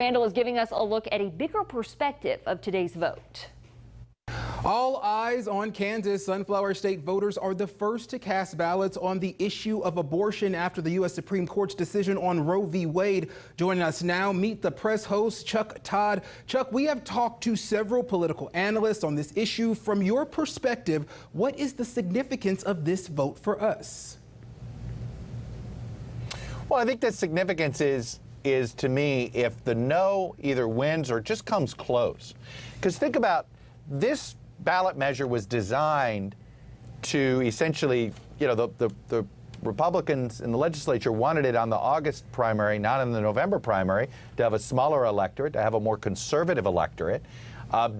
Randall is giving us a look at a bigger perspective of today's vote. All eyes on Kansas. Sunflower State voters are the first to cast ballots on the issue of abortion after the U.S. Supreme Court's decision on Roe v. Wade. Joining us now, Meet the Press host Chuck Todd. Chuck, we have talked to several political analysts on this issue. From your perspective, what is the significance of this vote for us? Well, I think the significance is to me if the no either wins or just comes close. Because think about this ballot measure was designed to essentially, the Republicans in the legislature wanted it on the August primary, not in the November primary, to have a smaller electorate, to have a more conservative electorate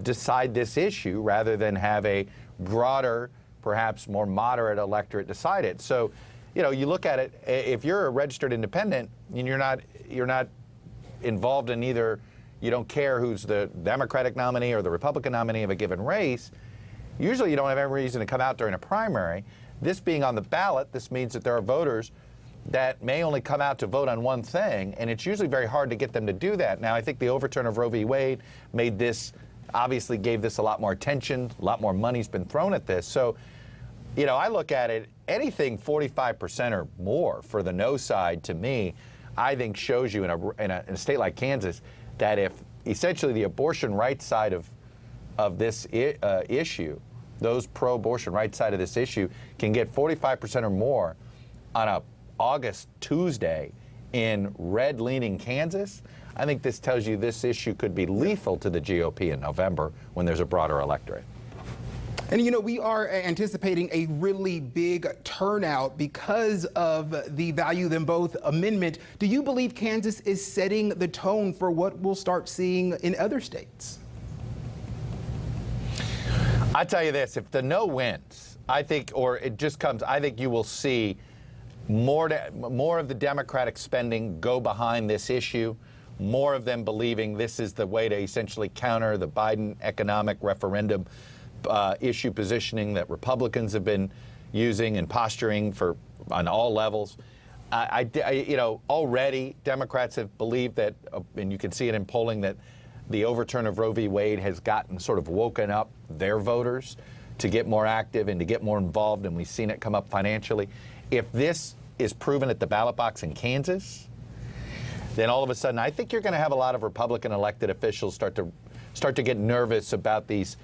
decide this issue rather than have a broader, perhaps more moderate electorate decide it. So, you look at it, if you're a registered independent and you're not involved in either, you don't care who's the Democratic nominee or the Republican nominee of a given race, usually you don't have any reason to come out during a primary. This being on the ballot, this means that there are voters that may only come out to vote on one thing, and it's usually very hard to get them to do that. Now, I think the overturn of Roe v. Wade made this, obviously gave this a lot more attention, a lot more money's been thrown at this. So, I look at it, anything 45% or more for the no side, to me, I think shows you in a state like Kansas that if essentially the abortion rights side of this issue, those pro-abortion rights side of this issue can get 45% or more on a August Tuesday in red-leaning Kansas, I think this tells you this issue could be lethal to the GOP in November when there's a broader electorate. And we are anticipating a really big turnout because of the value them both amendment. Do you believe Kansas is setting the tone for what we'll start seeing in other states? I tell you this, if the no wins, I think, or it just comes, I think you will see more of the Democratic spending go behind this issue, more of them believing this is the way to essentially counter the Biden economic referendum issue positioning that Republicans have been using and posturing on all levels. Already Democrats have believed that, and you can see it in polling, that the overturn of Roe v. Wade has gotten sort of woken up their voters to get more active and to get more involved, and we've seen it come up financially. If this is proven at the ballot box in Kansas, then all of a sudden I think you're going to have a lot of Republican elected officials start to get nervous about these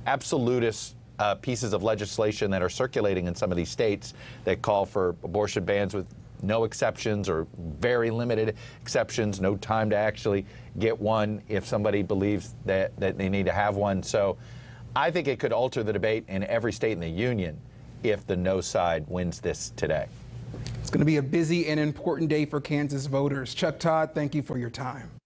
absolutist pieces of legislation that are circulating in some of these states that call for abortion bans with no exceptions or very limited exceptions, no time to actually get one if somebody believes that they need to have one. So I think it could alter the debate in every state in the union if the no side wins this today. It's going to be a busy and important day for Kansas voters. Chuck Todd, thank you for your time.